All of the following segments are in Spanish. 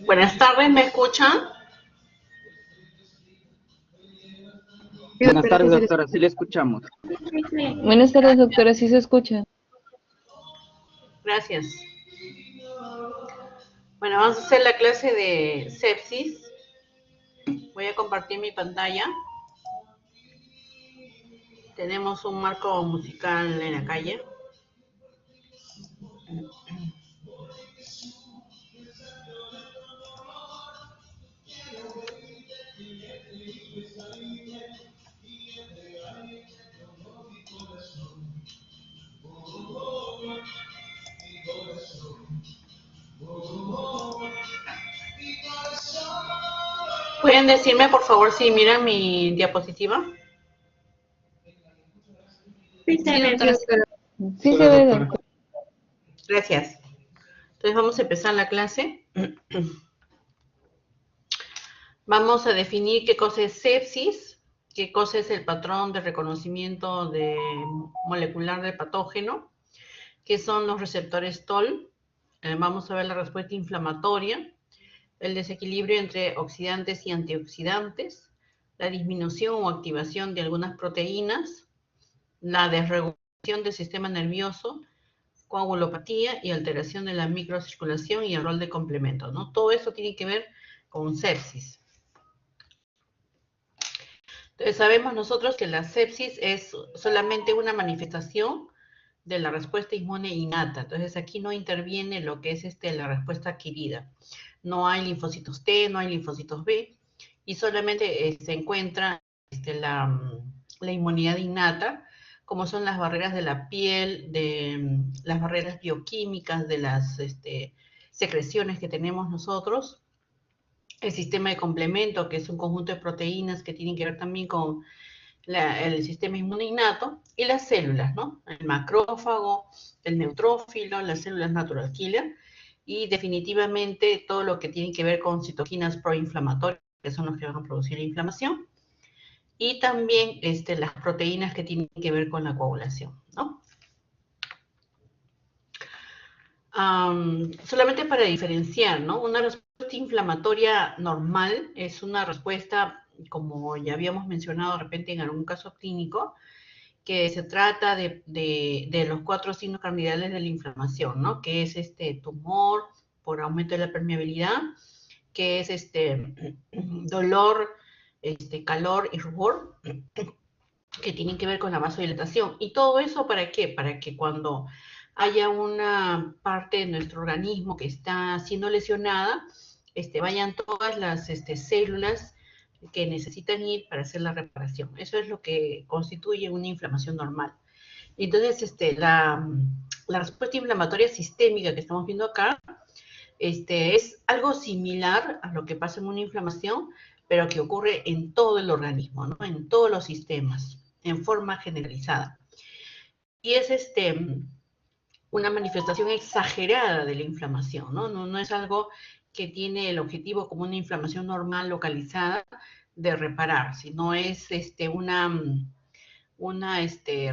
Buenas tardes, ¿me escuchan? Buenas tardes, doctora, sí le escuchamos. Buenas tardes, doctora, ¿sí se escucha? Gracias. Bueno, vamos a hacer la clase de sepsis. Voy a compartir mi pantalla. Tenemos un marco musical en la calle. ¿Pueden decirme, por favor, si miran mi diapositiva? Sí, doctora. Sí se ve, doctora. Gracias. Entonces vamos a empezar la clase. Vamos a definir qué cosa es sepsis, qué cosa es el patrón de reconocimiento molecular del patógeno, qué son los receptores TOL. Vamos a ver la respuesta inflamatoria, el desequilibrio entre oxidantes y antioxidantes, la disminución o activación de algunas proteínas, la desregulación del sistema nervioso, coagulopatía y alteración de la microcirculación y el rol de complemento, ¿no? Todo eso tiene que ver con sepsis. Entonces sabemos nosotros que la sepsis es solamente una manifestación de la respuesta inmune innata. Entonces aquí no interviene lo que es la respuesta adquirida. No hay linfocitos T, no hay linfocitos B, y solamente se encuentra la inmunidad innata, como son las barreras de la piel, las barreras bioquímicas, de las secreciones que tenemos nosotros, el sistema de complemento, que es un conjunto de proteínas que tienen que ver también con el sistema inmune innato, y las células, ¿no? El macrófago, el neutrófilo, las células natural killer, y definitivamente todo lo que tiene que ver con citoquinas proinflamatorias, que son los que van a producir la inflamación, y también las proteínas que tienen que ver con la coagulación, ¿no? Solamente para diferenciar, ¿no? Una respuesta inflamatoria normal es una respuesta, como ya habíamos mencionado de repente en algún caso clínico, que se trata de los 4 signos cardinales de la inflamación, ¿no? Que es tumor por aumento de la permeabilidad, que es dolor, calor y rubor, que tienen que ver con la vasodilatación. ¿Y todo eso para qué? Para que cuando haya una parte de nuestro organismo que está siendo lesionada, vayan todas las células que necesitan ir para hacer la reparación. Eso es lo que constituye una inflamación normal. Entonces, la respuesta inflamatoria sistémica que estamos viendo acá es algo similar a lo que pasa en una inflamación, pero que ocurre en todo el organismo, ¿no? En todos los sistemas, en forma generalizada. Y es una manifestación exagerada de la inflamación, ¿no? No es algo que tiene el objetivo como una inflamación normal localizada de reparar, sino es una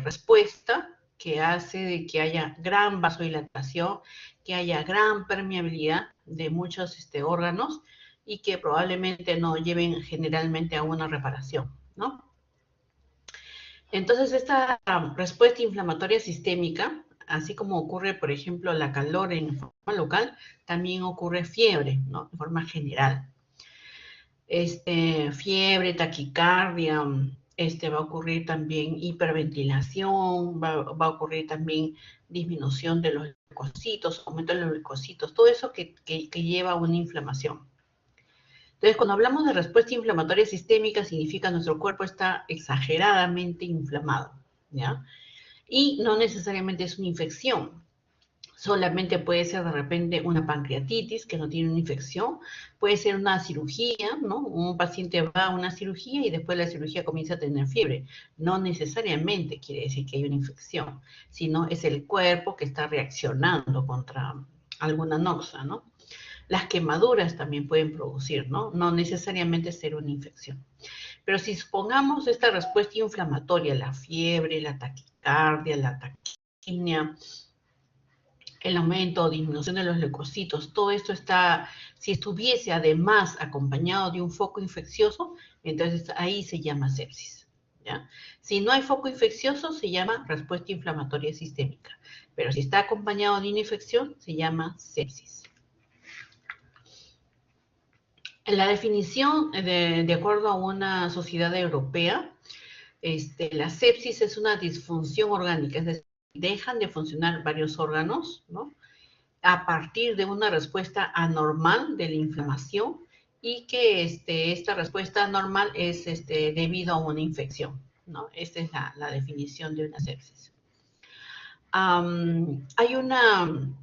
respuesta que hace de que haya gran vasodilatación, que haya gran permeabilidad de muchos órganos y que probablemente no lleven generalmente a una reparación, ¿no? Entonces, esta respuesta inflamatoria sistémica, así como ocurre, por ejemplo, la calor en forma local, también ocurre fiebre, ¿no? En forma general. Fiebre, taquicardia, va a ocurrir también hiperventilación, va a ocurrir también disminución de los leucocitos, aumento de los leucocitos, todo eso que lleva a una inflamación. Entonces, cuando hablamos de respuesta inflamatoria sistémica, significa que nuestro cuerpo está exageradamente inflamado, ¿ya? Y no necesariamente es una infección. Solamente puede ser de repente una pancreatitis que no tiene una infección, puede ser una cirugía, ¿no? Un paciente va a una cirugía y después de la cirugía comienza a tener fiebre. No necesariamente quiere decir que hay una infección, sino es el cuerpo que está reaccionando contra alguna noxa, ¿no? Las quemaduras también pueden producir, ¿no? No necesariamente ser una infección. Pero si supongamos esta respuesta inflamatoria, la fiebre, la taquicardia, la taquipnea, el aumento o disminución de los leucocitos, todo esto está, si estuviese además acompañado de un foco infeccioso, entonces ahí se llama sepsis, ¿ya? Si no hay foco infeccioso, se llama respuesta inflamatoria sistémica, pero si está acompañado de una infección, se llama sepsis. La definición, de acuerdo a una sociedad europea, la sepsis es una disfunción orgánica, es decir, dejan de funcionar varios órganos, ¿no?, a partir de una respuesta anormal de la inflamación y que esta respuesta anormal es debido a una infección, ¿no? Esta es la definición de una sepsis. Hay una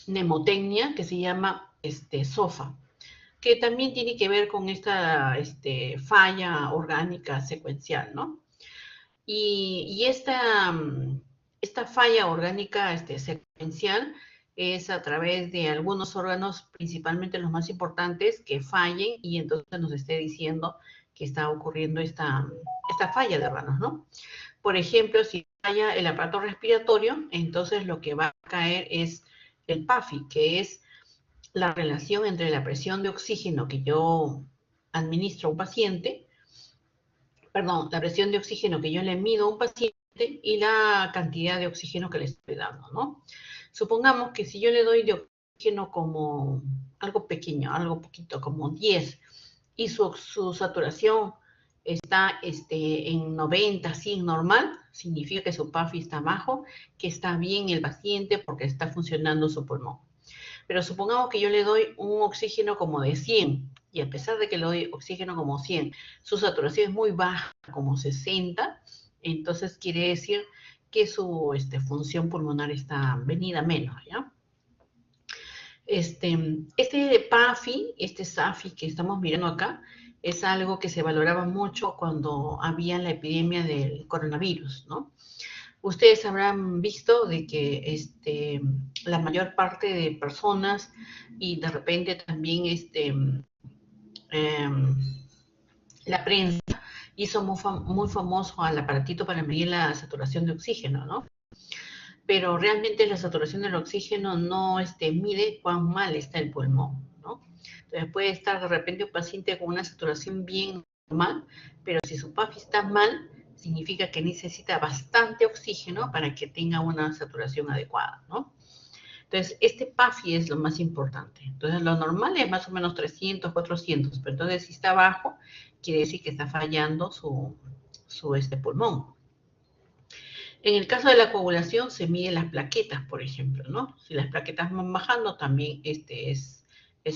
mnemotecnia que se llama SOFA, que también tiene que ver con esta falla orgánica secuencial, ¿no? Y esta falla orgánica secuencial es a través de algunos órganos, principalmente los más importantes, que fallen y entonces nos esté diciendo que está ocurriendo esta falla de órganos, ¿no? Por ejemplo, si falla el aparato respiratorio, entonces lo que va a caer es el PAFI, que es la relación entre la presión de oxígeno que yo administro a un paciente, la presión de oxígeno que yo le mido a un paciente y la cantidad de oxígeno que le estoy dando, ¿no? Supongamos que si yo le doy de oxígeno como algo pequeño, algo poquito, como 10, y su saturación está en 90, 100 normal, significa que su PAFI está bajo, que está bien el paciente porque está funcionando su pulmón. Pero supongamos que yo le doy un oxígeno como de 100, y a pesar de que le doy oxígeno como 100, su saturación es muy baja, como 60, entonces quiere decir que su función pulmonar está venida menos, ¿ya? PAFI, SAFI que estamos mirando acá, es algo que se valoraba mucho cuando había la epidemia del coronavirus, ¿no? Ustedes habrán visto de que la mayor parte de personas y de repente también la prensa hizo muy famoso al aparatito para medir la saturación de oxígeno, ¿no? Pero realmente la saturación del oxígeno no mide cuán mal está el pulmón, ¿no? Entonces puede estar de repente un paciente con una saturación bien normal, pero si su PAFI está mal, significa que necesita bastante oxígeno para que tenga una saturación adecuada, ¿no? Entonces, PAFI es lo más importante. Entonces, lo normal es más o menos 300, 400, pero entonces si está bajo, quiere decir que está fallando su pulmón. En el caso de la coagulación, se miden las plaquetas, por ejemplo, ¿no? Si las plaquetas van bajando, también es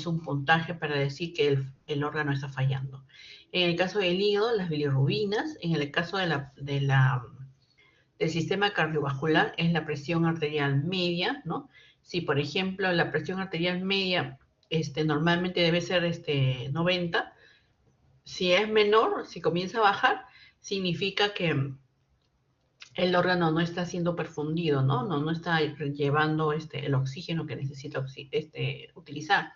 un puntaje para decir que el órgano está fallando. En el caso del hígado, las bilirrubinas. En el caso del sistema cardiovascular, es la presión arterial media, ¿no? Si, por ejemplo, la presión arterial media normalmente debe ser 90, si es menor, si comienza a bajar, significa que el órgano no está siendo perfundido, ¿no? No está llevando el oxígeno que necesita utilizar.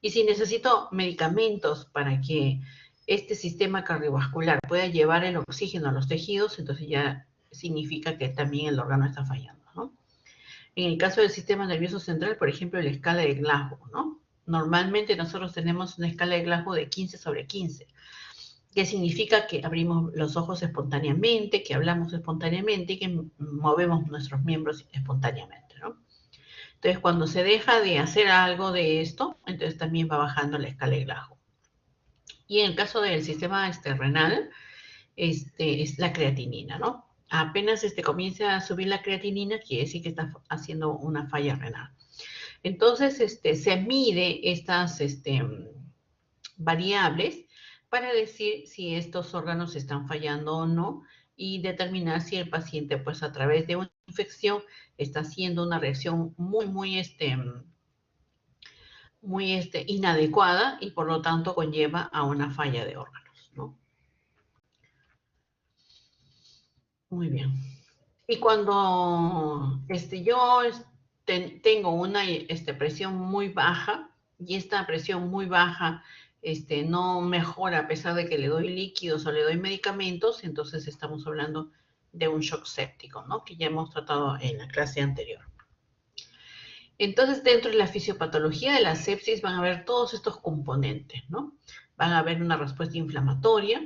Y si necesito medicamentos para que este sistema cardiovascular pueda llevar el oxígeno a los tejidos, entonces ya significa que también el órgano está fallando, ¿no? En el caso del sistema nervioso central, por ejemplo, la escala de Glasgow, ¿no? Normalmente nosotros tenemos una escala de Glasgow de 15/15, que significa que abrimos los ojos espontáneamente, que hablamos espontáneamente y que movemos nuestros miembros espontáneamente, ¿no? Entonces, cuando se deja de hacer algo de esto, entonces también va bajando la escala de Glasgow. Y en el caso del sistema renal, es la creatinina, ¿no? Apenas comienza a subir la creatinina, quiere decir que está haciendo una falla renal. Entonces, se mide estas variables para decir si estos órganos están fallando o no y determinar si el paciente, pues a través de una infección, está haciendo una reacción muy inadecuada y por lo tanto conlleva a una falla de órganos, ¿no? Muy bien. Y cuando yo tengo una presión muy baja y esta presión muy baja no mejora a pesar de que le doy líquidos o le doy medicamentos, entonces estamos hablando de un shock séptico, ¿no? Que ya hemos tratado en la clase anterior. Entonces, dentro de la fisiopatología de la sepsis van a haber todos estos componentes, ¿no? Van a haber una respuesta inflamatoria,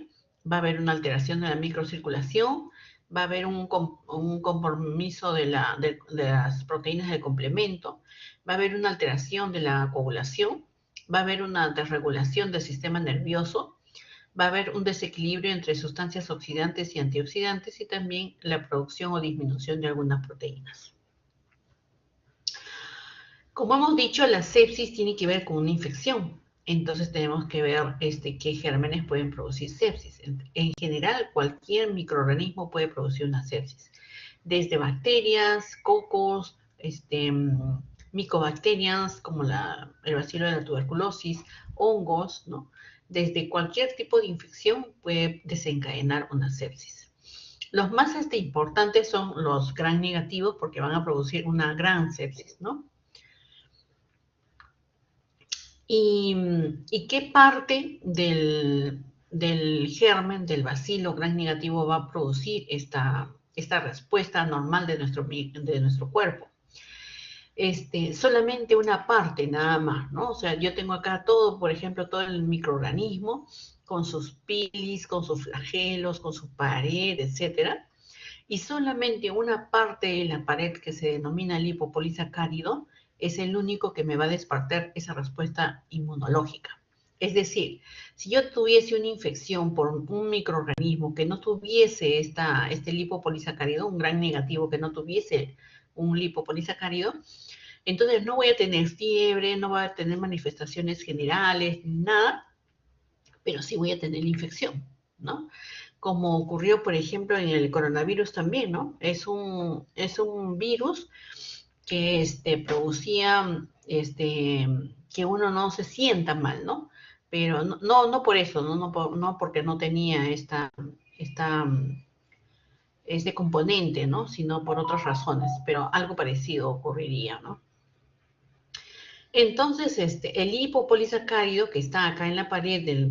va a haber una alteración de la microcirculación, va a haber un compromiso de las proteínas del complemento, va a haber una alteración de la coagulación, va a haber una desregulación del sistema nervioso, va a haber un desequilibrio entre sustancias oxidantes y antioxidantes y también la producción o disminución de algunas proteínas. Como hemos dicho, la sepsis tiene que ver con una infección. Entonces tenemos que ver qué gérmenes pueden producir sepsis. En general, cualquier microorganismo puede producir una sepsis. Desde bacterias, cocos, micobacterias como el bacilo de la tuberculosis, hongos, ¿no? Desde cualquier tipo de infección puede desencadenar una sepsis. Los más importantes son los gram negativos porque van a producir una gran sepsis, ¿no? ¿Y qué parte del germen, del bacilo gram negativo va a producir esta respuesta normal de nuestro cuerpo? Solamente una parte nada más, ¿no? O sea, yo tengo acá todo, por ejemplo, todo el microorganismo con sus pilis, con sus flagelos, con su pared, etcétera, y solamente una parte de la pared que se denomina lipopolisacárido es el único que me va a despertar esa respuesta inmunológica. Es decir, si yo tuviese una infección por un microorganismo que no tuviese este lipopolisacárido, un gran negativo que no tuviese un lipopolisacárido, entonces no voy a tener fiebre, no voy a tener manifestaciones generales, nada, pero sí voy a tener infección, ¿no? Como ocurrió, por ejemplo, en el coronavirus también, ¿no? Es un virus que producía que uno no se sienta mal, ¿no? Pero no por eso, no porque no tenía este componente, ¿no? Sino por otras razones, pero algo parecido ocurriría, ¿no? Entonces, el lipopolisacárido que está acá en la pared del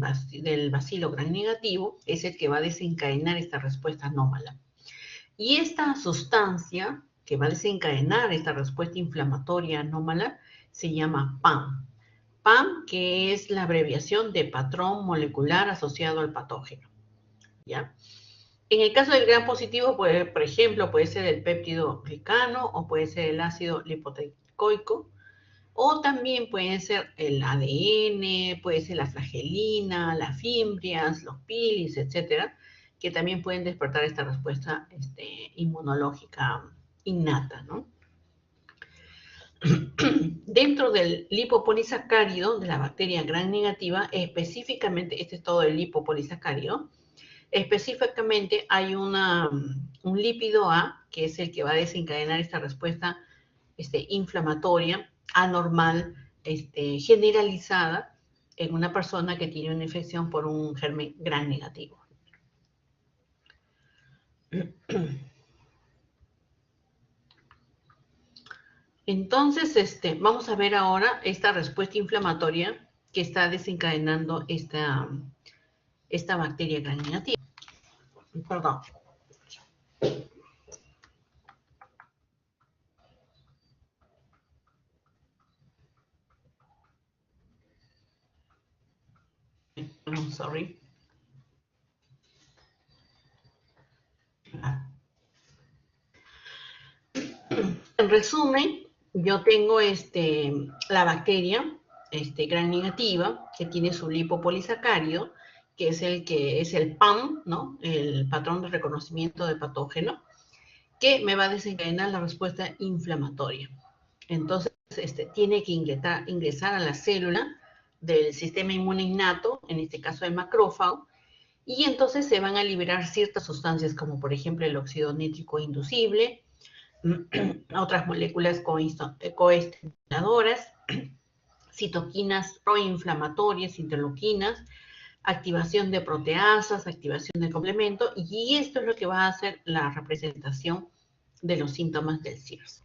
bacilo gram negativo es el que va a desencadenar esta respuesta anómala. Y esta sustancia que va a desencadenar esta respuesta inflamatoria anómala se llama PAM. PAM, que es la abreviación de patrón molecular asociado al patógeno, ¿ya? En el caso del gram positivo, por ejemplo, puede ser el péptido glicano o puede ser el ácido lipoteicoico, o también puede ser el ADN, puede ser la flagelina, las fimbrias, los pilis, etcétera, que también pueden despertar esta respuesta inmunológica innata, ¿no? Dentro del lipopolisacárido de la bacteria gram negativa, específicamente, este es todo el lipopolisacárido, específicamente hay un lípido A, que es el que va a desencadenar esta respuesta inflamatoria, anormal, generalizada, en una persona que tiene una infección por un germen gram negativo. Entonces, vamos a ver ahora esta respuesta inflamatoria que está desencadenando esta bacteria gram negativa. Perdón. I'm sorry. En resumen, yo tengo la bacteria gram negativa que tiene su lipopolisacárido, que es el PAM, ¿no? El patrón de reconocimiento de patógeno, que me va a desencadenar la respuesta inflamatoria. Entonces, tiene que ingresar a la célula del sistema inmune innato, en este caso el macrófago, y entonces se van a liberar ciertas sustancias, como por ejemplo el óxido nítrico inducible, otras moléculas coestimuladoras, citoquinas proinflamatorias, interleuquinas, activación de proteasas, activación de complemento, y esto es lo que va a hacer la representación de los síntomas del SIRS,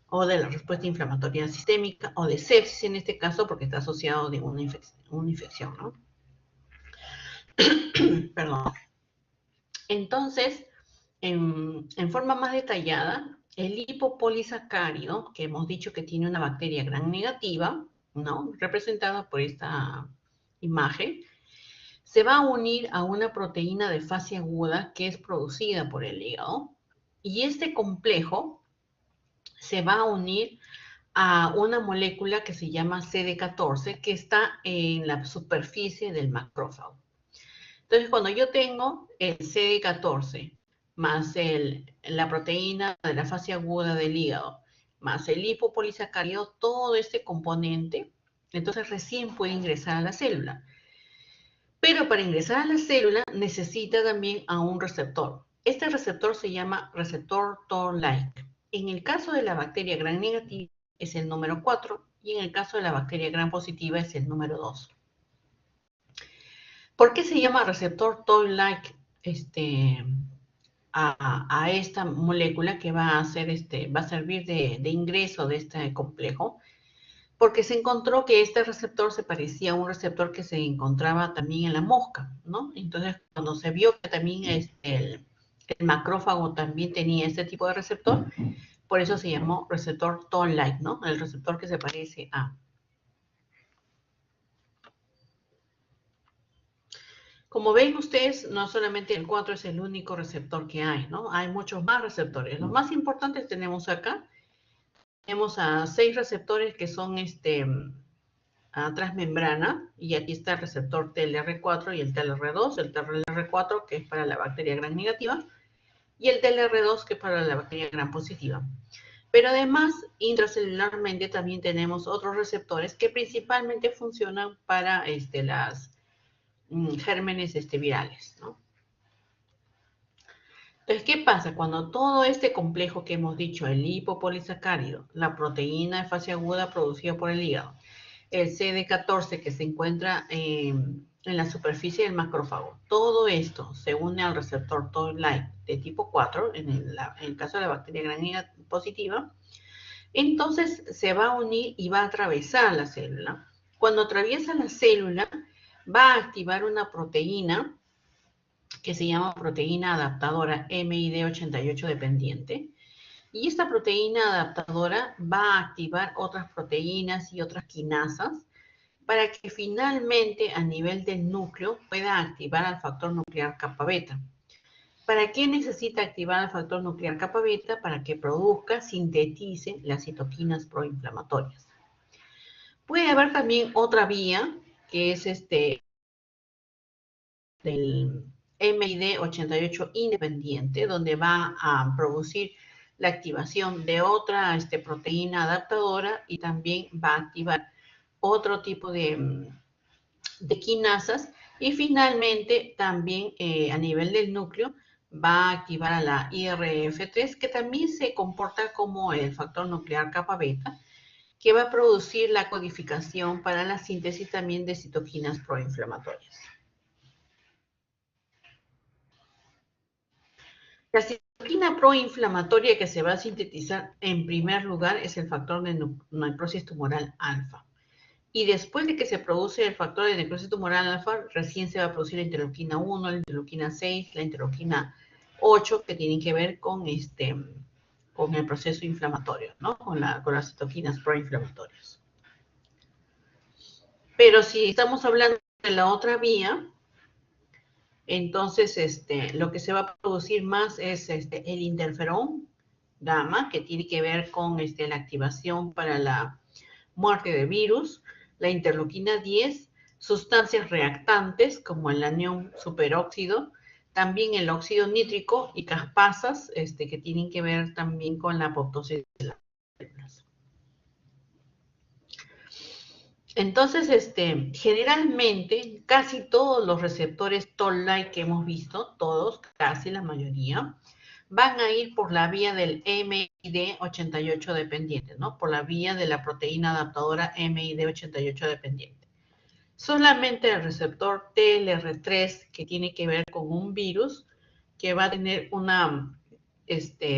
o de la respuesta inflamatoria sistémica, o de sepsis en este caso, porque está asociado a una infección, ¿no? Perdón. Entonces, en forma más detallada, el lipopolisacárido, que hemos dicho que tiene una bacteria gram negativa, ¿no? Representada por esta imagen, se va a unir a una proteína de fase aguda que es producida por el hígado, y este complejo se va a unir a una molécula que se llama CD14, que está en la superficie del macrófago. Entonces, cuando yo tengo el CD14 más la proteína de la fase aguda del hígado, más el lipopolisacárido, todo este componente, entonces recién puede ingresar a la célula. Pero para ingresar a la célula necesita también a un receptor. Este receptor se llama receptor Toll-like. En el caso de la bacteria gram negativa es el número 4 y en el caso de la bacteria gram positiva es el número 2. ¿Por qué se llama receptor Toll-like a esta molécula que va a servir de ingreso de este complejo? Porque se encontró que este receptor se parecía a un receptor que se encontraba también en la mosca, ¿no? Entonces, cuando se vio que también el macrófago también tenía este tipo de receptor, por eso se llamó receptor Toll-like, ¿no? El receptor que se parece a. Como ven ustedes, no solamente el 4 es el único receptor que hay, ¿no? Hay muchos más receptores. Los más importantes tenemos acá. Tenemos a 6 receptores que son transmembrana, y aquí está el receptor TLR4 y el TLR2, el TLR4 que es para la bacteria gram negativa y el TLR2 que es para la bacteria gram positiva. Pero además, intracelularmente también tenemos otros receptores que principalmente funcionan para las gérmenes virales, ¿no? Entonces, ¿qué pasa? Cuando todo este complejo que hemos dicho, el lipopolisacárido, la proteína de fase aguda producida por el hígado, el CD14 que se encuentra en la superficie del macrófago, todo esto se une al receptor Toll-like de tipo 4, en el caso de la bacteria gram positiva, entonces se va a unir y va a atravesar la célula. Cuando atraviesa la célula, va a activar una proteína que se llama proteína adaptadora MID88 dependiente. Y esta proteína adaptadora va a activar otras proteínas y otras quinasas para que finalmente a nivel del núcleo pueda activar al factor nuclear kappa beta. ¿Para qué necesita activar al factor nuclear kappa beta? Para que produzca, sintetice las citoquinas proinflamatorias. Puede haber también otra vía, que es del MID88 independiente, donde va a producir la activación de otra proteína adaptadora y también va a activar otro tipo de quinasas, y finalmente también a nivel del núcleo va a activar a la IRF3, que también se comporta como el factor nuclear kappa beta, que va a producir la codificación para la síntesis también de citoquinas proinflamatorias. La citoquina proinflamatoria que se va a sintetizar en primer lugar es el factor de necrosis tumoral alfa. Y después de que se produce el factor de necrosis tumoral alfa, recién se va a producir la interleuquina 1, la interleuquina 6, la interleuquina 8, que tienen que ver con el proceso inflamatorio, ¿no? Con las citoquinas proinflamatorias. Pero si estamos hablando de la otra vía, entonces lo que se va a producir más es el interferón gamma, que tiene que ver con la activación para la muerte de virus, la interleuquina 10, sustancias reactantes como el anión superóxido, también el óxido nítrico y caspasas que tienen que ver también con la apoptosis de las células. Entonces, generalmente, casi todos los receptores Toll-like que hemos visto, todos, casi la mayoría, van a ir por la vía del MID88 dependiente, ¿no? Por la vía de la proteína adaptadora MID88 dependiente. Solamente el receptor TLR3, que tiene que ver con un virus, que va a tener una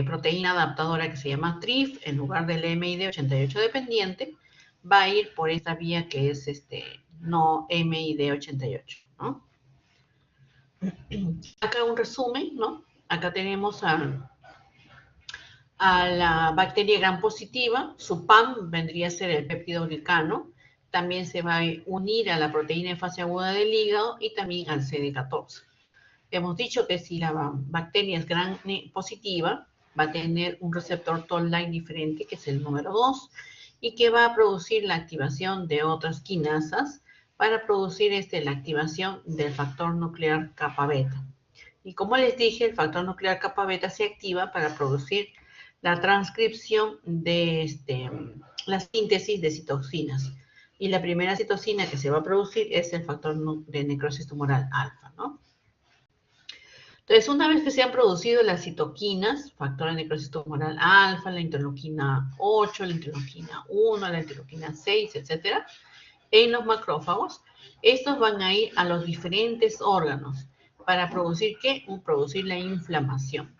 proteína adaptadora que se llama TRIF, en lugar del MID88 dependiente, va a ir por esta vía que es no MID88, ¿no? Acá un resumen, ¿no? Acá tenemos a a la bacteria gram positiva, su PAM vendría a ser el péptido glicano, también se va a unir a la proteína en fase aguda del hígado y también al CD14. Hemos dicho que si la bacteria es gram positiva, va a tener un receptor toll-like diferente, que es el número 2, y que va a producir la activación de otras quinasas para producir la activación del factor nuclear kappa beta. Y como les dije, el factor nuclear kappa beta se activa para producir la transcripción de la síntesis de citocinas. Y la primera citocina que se va a producir es el factor de necrosis tumoral alfa, ¿no? Entonces, una vez que se han producido las citoquinas, factor de necrosis tumoral alfa, la interleuquina 8, la interleuquina 1, la interleuquina 6, etcétera, en los macrófagos, estos van a ir a los diferentes órganos para producir, ¿qué? Producir la inflamación,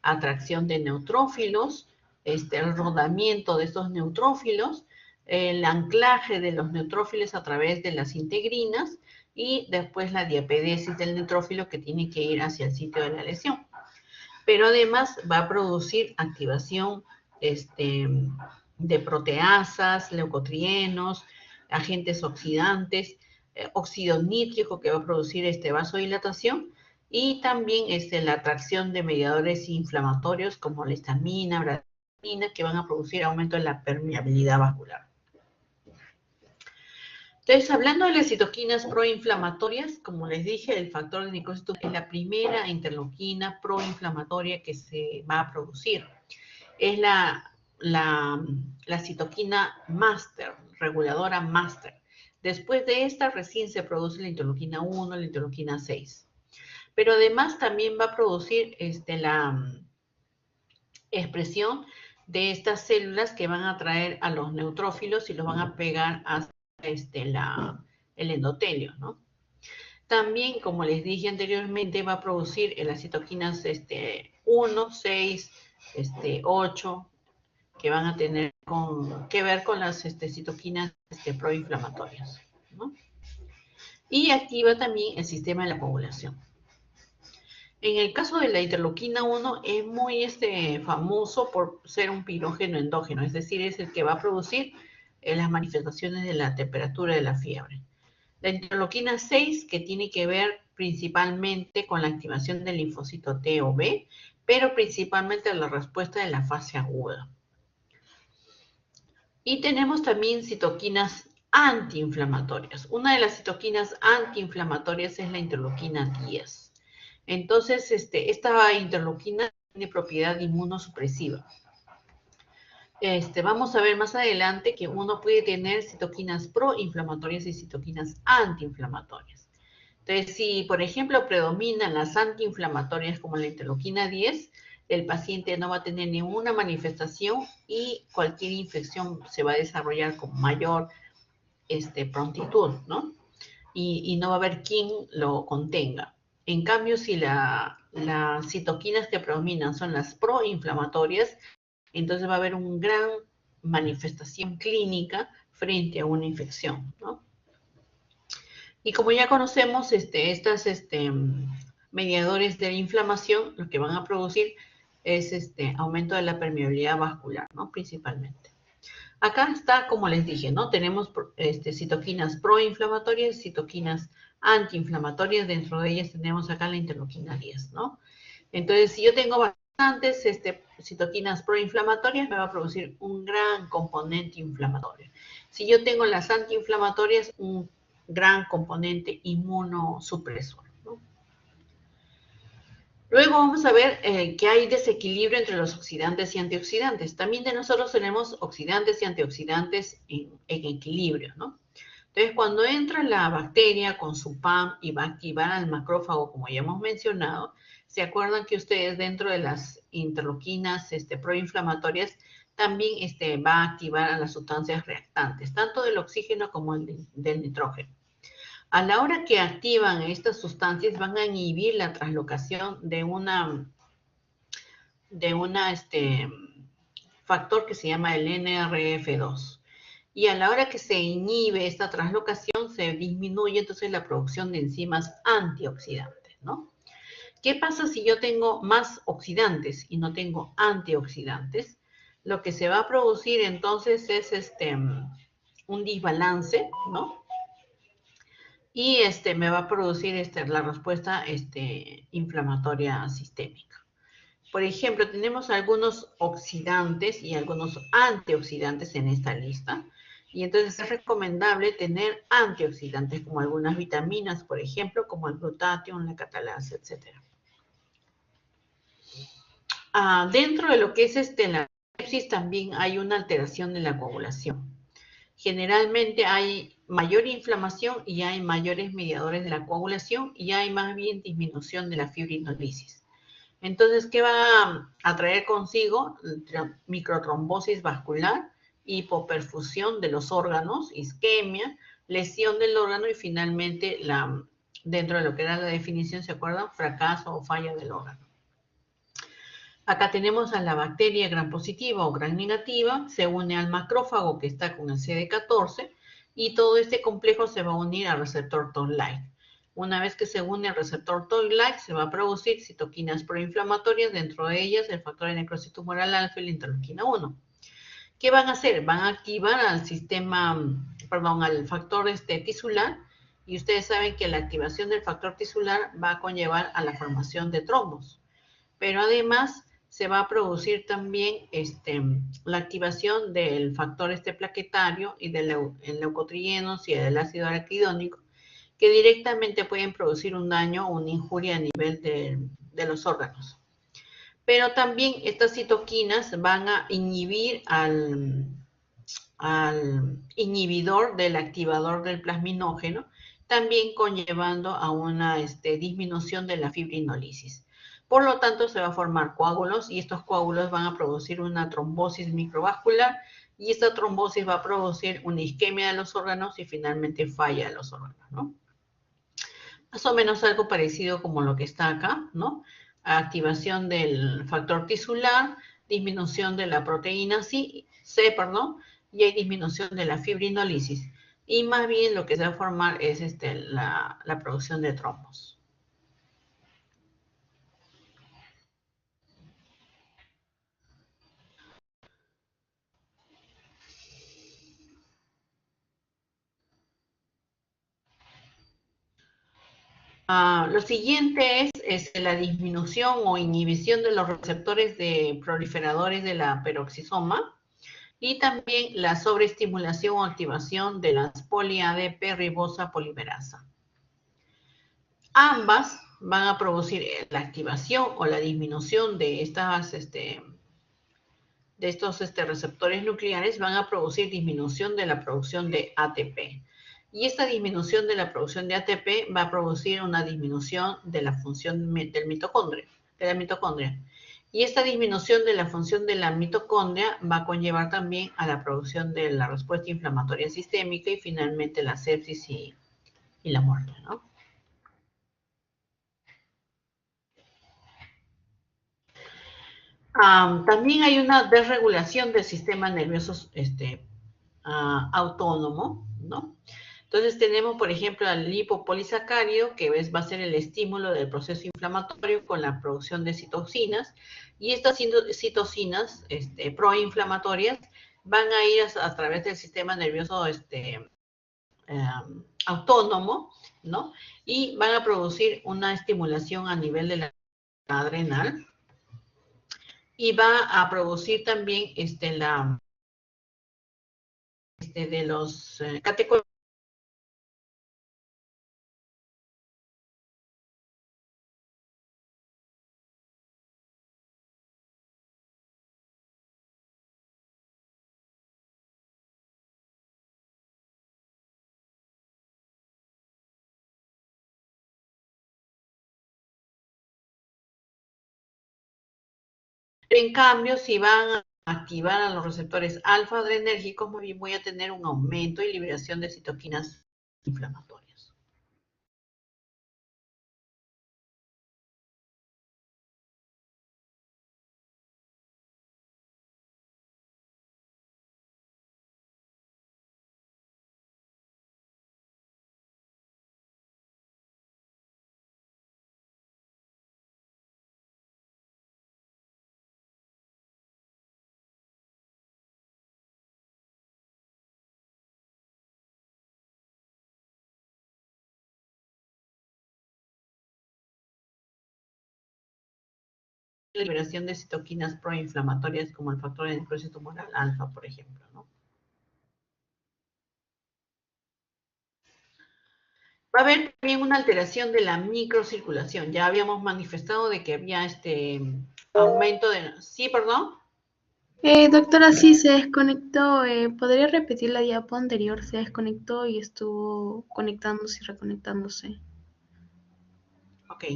atracción de neutrófilos, el rodamiento de estos neutrófilos, el anclaje de los neutrófilos a través de las integrinas y después la diapedesis del neutrófilo que tiene que ir hacia el sitio de la lesión. Pero además va a producir activación de proteasas, leucotrienos, agentes oxidantes, óxido nítrico que va a producir vasodilatación y también la atracción de mediadores inflamatorios como la histamina, bradina, que van a producir aumento de la permeabilidad vascular. Entonces, hablando de las citoquinas proinflamatorias, como les dije, el factor de necrosis es la primera interleuquina proinflamatoria que se va a producir. Es la citoquina máster, reguladora máster. Después de esta, recién se produce la interleuquina 1, la interleuquina 6. Pero además también va a producir la expresión de estas células que van a atraer a los neutrófilos y los van a pegar hasta el endotelio, ¿no? También, como les dije anteriormente, va a producir las citoquinas 1, 6, 8, que van a tener que ver con las citoquinas proinflamatorias, ¿no? Y activa también el sistema de la coagulación. En el caso de la interleuquina 1 es muy famoso por ser un pirógeno endógeno, es decir, es el que va a producir las manifestaciones de la temperatura de la fiebre. La interleuquina 6, que tiene que ver principalmente con la activación del linfocito T o B, pero principalmente la respuesta de la fase aguda. Y tenemos también citoquinas antiinflamatorias. Una de las citoquinas antiinflamatorias es la interleuquina 10. Entonces, esta interleuquina tiene propiedad inmunosupresiva. Vamos a ver más adelante que uno puede tener citoquinas proinflamatorias y citoquinas antiinflamatorias. Entonces, si, por ejemplo, predominan las antiinflamatorias como la interleuquina 10, el paciente no va a tener ninguna manifestación y cualquier infección se va a desarrollar con mayor prontitud, ¿no? Y no va a haber quien lo contenga. En cambio, si las citoquinas que predominan son las proinflamatorias, entonces va a haber una gran manifestación clínica frente a una infección, ¿no? Y como ya conocemos, estas mediadores de la inflamación, lo que van a producir es aumento de la permeabilidad vascular, ¿no? Principalmente. Acá está, como les dije, ¿no? Tenemos citoquinas proinflamatorias, citoquinas antiinflamatorias. Dentro de ellas tenemos acá la interleuquina 10, ¿no? Entonces, si yo tengo bastantes citoquinas proinflamatorias, me va a producir un gran componente inflamatorio. Si yo tengo las antiinflamatorias, un gran componente inmunosupresor, ¿no? Luego vamos a ver que hay desequilibrio entre los oxidantes y antioxidantes. También de nosotros tenemos oxidantes y antioxidantes en equilibrio, ¿no? Entonces, cuando entra la bacteria con su PAM y va a activar al macrófago, como ya hemos mencionado, ¿se acuerdan que ustedes dentro de las interleuquinas proinflamatorias también va a activar a las sustancias reactantes, tanto del oxígeno como del nitrógeno? A la hora que activan estas sustancias van a inhibir la translocación de factor que se llama el NRF2. Y a la hora que se inhibe esta translocación, se disminuye entonces la producción de enzimas antioxidantes, ¿no? ¿Qué pasa si yo tengo más oxidantes y no tengo antioxidantes? Lo que se va a producir entonces es un desbalance, ¿no? Y me va a producir la respuesta inflamatoria sistémica. Por ejemplo, tenemos algunos oxidantes y algunos antioxidantes en esta lista. Y entonces es recomendable tener antioxidantes como algunas vitaminas, por ejemplo, como el glutatión, la catalasa, etc. Dentro de lo que es la sepsis también hay una alteración de la coagulación. Generalmente hay mayor inflamación y hay mayores mediadores de la coagulación y hay más bien disminución de la fibrinolisis. Entonces, ¿qué va a traer consigo? Microtrombosis vascular, hipoperfusión de los órganos, isquemia, lesión del órgano y finalmente, dentro de lo que era la definición, ¿se acuerdan? Fracaso o falla del órgano. Acá tenemos a la bacteria gram positiva o gram negativa, se une al macrófago que está con el CD14 y todo este complejo se va a unir al receptor Toll-like. Una vez que se une al receptor Toll-like, se va a producir citoquinas proinflamatorias, dentro de ellas el factor de necrosis tumoral alfa y la interleuquina 1. ¿Qué van a hacer? Van a activar al al factor tisular, y ustedes saben que la activación del factor tisular va a conllevar a la formación de trombos. Pero además se va a producir también la activación del factor plaquetario y del leucotrienos y del ácido araquidónico, que directamente pueden producir un daño o una injuria a nivel de los órganos. Pero también estas citoquinas van a inhibir al inhibidor del activador del plasminógeno, también conllevando a una disminución de la fibrinolisis. Por lo tanto, se va a formar coágulos y estos coágulos van a producir una trombosis microvascular y esta trombosis va a producir una isquemia de los órganos y finalmente falla de los órganos, ¿no? Más o menos algo parecido como lo que está acá, ¿no? Activación del factor tisular, disminución de la proteína C, y hay disminución de la fibrinolisis. Y más bien lo que se va a formar es la producción de trombos. Lo siguiente es la disminución o inhibición de los receptores proliferadores de la peroxisoma y también la sobreestimulación o activación de las poli-ADP ribosa polimerasa. Ambas van a producir la activación o la disminución de estos receptores nucleares, van a producir disminución de la producción de ATP. Y esta disminución de la producción de ATP va a producir una disminución de la función de la mitocondria. Y esta disminución de la función de la mitocondria va a conllevar también a la producción de la respuesta inflamatoria sistémica y finalmente la sepsis y la muerte, ¿no? También hay una desregulación del sistema nervioso autónomo, ¿no? Entonces tenemos, por ejemplo, al lipopolisacárido, que va a ser el estímulo del proceso inflamatorio con la producción de citocinas, y estas citocinas proinflamatorias van a ir a través del sistema nervioso autónomo, ¿no? Y van a producir una estimulación a nivel de la adrenal, y va a producir también de los catecolamines. En cambio, si van a activar a los receptores alfa-adrenérgicos, voy a tener un aumento y liberación de citoquinas inflamatorias. la liberación de citoquinas proinflamatorias como el factor de necrosis tumoral alfa, por ejemplo, ¿no? Va a haber también una alteración de la microcirculación. Ya habíamos manifestado de que había aumento de... Sí, perdón. Doctora, sí se desconectó. ¿Podría repetir la diapo anterior? Se desconectó y estuvo conectándose y reconectándose. Ok.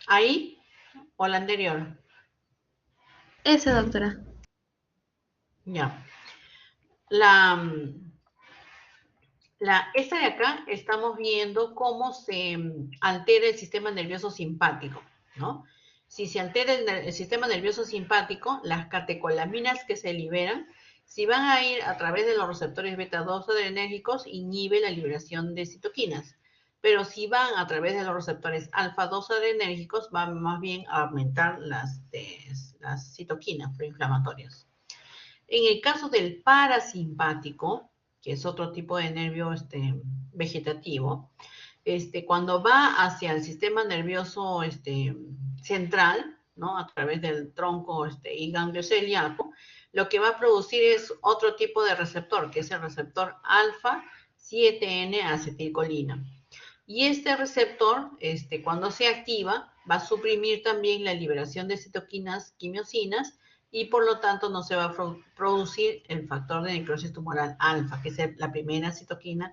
¿Ahí o la anterior? Esa, doctora. Ya. Esta de acá estamos viendo cómo se altera el sistema nervioso simpático, ¿no? Si se altera el sistema nervioso simpático, las catecolaminas que se liberan, si van a ir a través de los receptores beta-2 adrenérgicos, inhibe la liberación de citoquinas. Pero si van a través de los receptores alfa-2 adrenérgicos, van más bien a aumentar las citoquinas proinflamatorias. En el caso del parasimpático, que es otro tipo de nervio vegetativo, cuando va hacia el sistema nervioso central, ¿no? A través del tronco y ganglio celíaco, lo que va a producir es otro tipo de receptor, que es el receptor alfa 7N-acetilcolina. Y este receptor, cuando se activa, va a suprimir también la liberación de citoquinas, quimiosinas, y por lo tanto no se va a producir el factor de necrosis tumoral alfa, que es la primera citoquina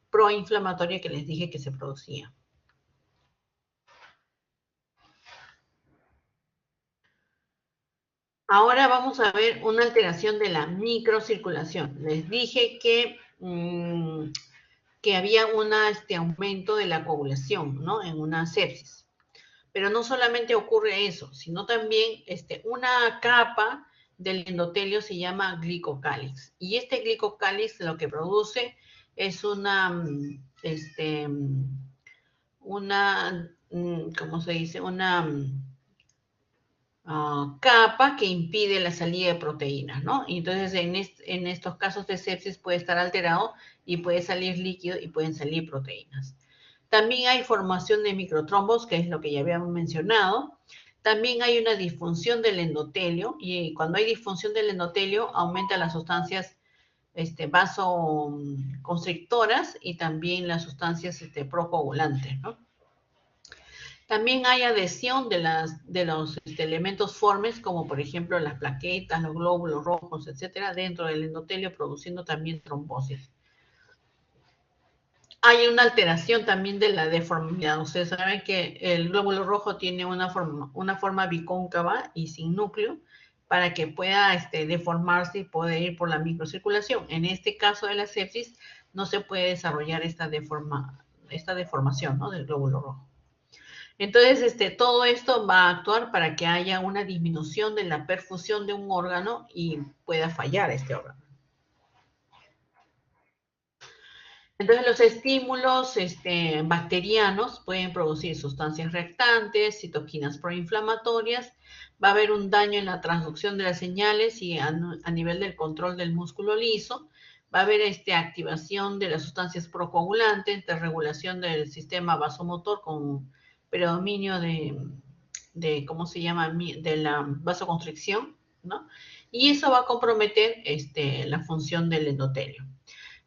proinflamatoria que les dije que se producía. Ahora vamos a ver una alteración de la microcirculación. Les dije que había un aumento de la coagulación, ¿no? En una sepsis. Pero no solamente ocurre eso, sino también una capa del endotelio se llama glicocálix. Y este glicocálix lo que produce es ¿cómo se dice? Una capa que impide la salida de proteínas, ¿no? Y entonces en estos casos de sepsis puede estar alterado y puede salir líquido y pueden salir proteínas. También hay formación de microtrombos, que es lo que ya habíamos mencionado. También hay una disfunción del endotelio, y cuando hay disfunción del endotelio, aumenta las sustancias vasoconstrictoras y también las sustancias procoagulantes, ¿no? También hay adhesión de los elementos formes, como por ejemplo las plaquetas, los glóbulos rojos, etcétera, dentro del endotelio, produciendo también trombosis. Hay una alteración también de la deformidad. Ustedes saben que el glóbulo rojo tiene una forma bicóncava y sin núcleo para que pueda deformarse y poder ir por la microcirculación. En este caso de la sepsis no se puede desarrollar esta deformación, ¿no? Del glóbulo rojo. Entonces, todo esto va a actuar para que haya una disminución de la perfusión de un órgano y pueda fallar este órgano. Entonces, los estímulos bacterianos pueden producir sustancias reactantes, citoquinas proinflamatorias, va a haber un daño en la transducción de las señales y a nivel del control del músculo liso, va a haber activación de las sustancias procoagulantes, desregulación del sistema vasomotor con predominio ¿cómo se llama?, de la vasoconstricción, ¿no? Y eso va a comprometer la función del endotelio.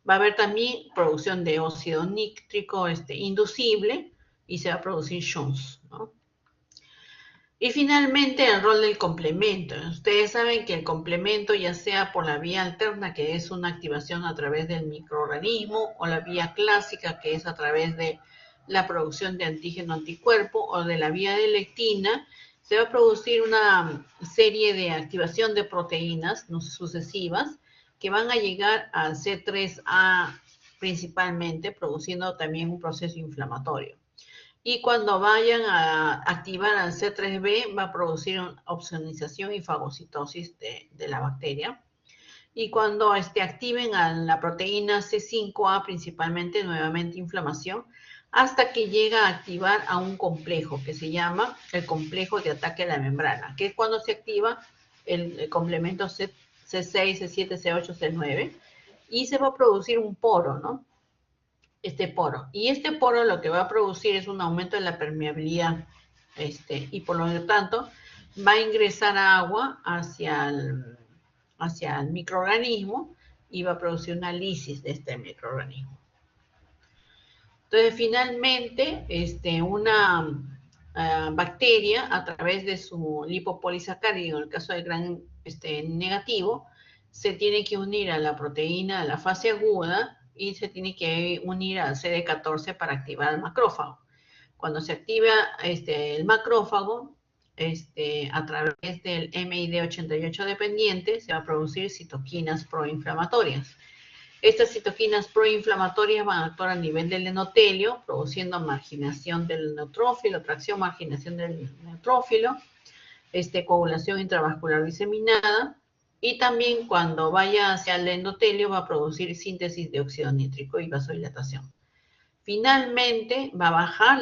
Va a haber también producción de óxido nítrico inducible y se va a producir shunts, ¿no? Y finalmente el rol del complemento. Ustedes saben que el complemento, ya sea por la vía alterna, que es una activación a través del microorganismo, o la vía clásica, que es a través de la producción de antígeno anticuerpo, o de la vía de lectina, se va a producir una serie de activación de proteínas no sucesivas que van a llegar al C3A principalmente, produciendo también un proceso inflamatorio. Y cuando vayan a activar al C3b, va a producir una opsonización y fagocitosis de la bacteria. Y cuando activen a la proteína C5a, principalmente, nuevamente inflamación, hasta que llega a activar a un complejo que se llama el complejo de ataque a la membrana, que es cuando se activa el complemento C6, C7, C8, C9, y se va a producir un poro, ¿no? Este poro. Y este poro lo que va a producir es un aumento de la permeabilidad y por lo tanto va a ingresar agua hacia el microorganismo y va a producir una lisis de este microorganismo. Entonces, finalmente, una bacteria, a través de su lipopolisacárido, en el caso del gran negativo, se tiene que unir a la proteína de la fase aguda y se tiene que unir al CD14 para activar el macrófago. Cuando se activa el macrófago, a través del MID88 dependiente, se va a producir citoquinas proinflamatorias. Estas citoquinas proinflamatorias van a actuar a nivel del endotelio, produciendo marginación del neutrófilo, tracción, marginación del neutrófilo, coagulación intravascular diseminada, y también cuando vaya hacia el endotelio va a producir síntesis de óxido nítrico y vasodilatación. Finalmente va a bajar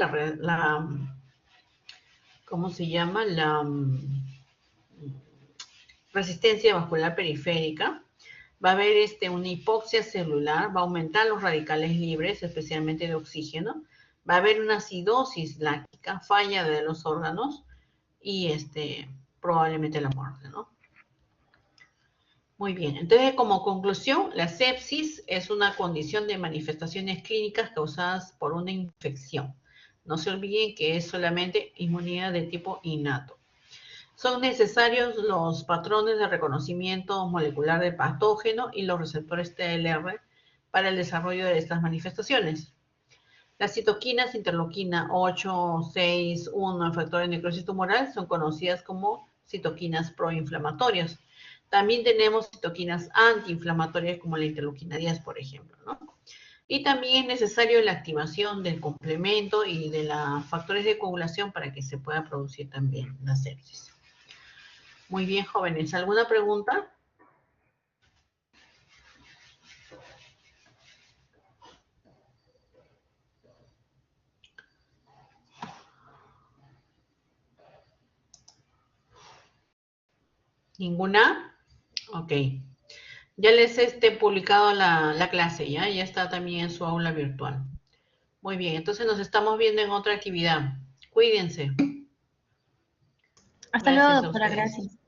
¿cómo se llama? La resistencia vascular periférica. Va a haber una hipoxia celular, va a aumentar los radicales libres, especialmente de oxígeno. Va a haber una acidosis láctica, falla de los órganos y probablemente la muerte, ¿no? Muy bien, entonces como conclusión, la sepsis es una condición de manifestaciones clínicas causadas por una infección. No se olviden que es solamente inmunidad de tipo innato. Son necesarios los patrones de reconocimiento molecular del patógeno y los receptores TLR para el desarrollo de estas manifestaciones. Las citoquinas interleuquina 8, 6, 1, factor de necrosis tumoral, son conocidas como citoquinas proinflamatorias. También tenemos citoquinas antiinflamatorias como la interleuquina 10, por ejemplo, ¿no? Y también es necesario la activación del complemento y de los factores de coagulación para que se pueda producir también la sepsis. Muy bien, jóvenes. ¿Alguna pregunta? ¿Ninguna? Ok. Ya les he publicado la clase, ¿ya? Ya está también en su aula virtual. Muy bien, entonces nos estamos viendo en otra actividad. Cuídense. Hasta luego, Gracias a doctora, ustedes. gracias.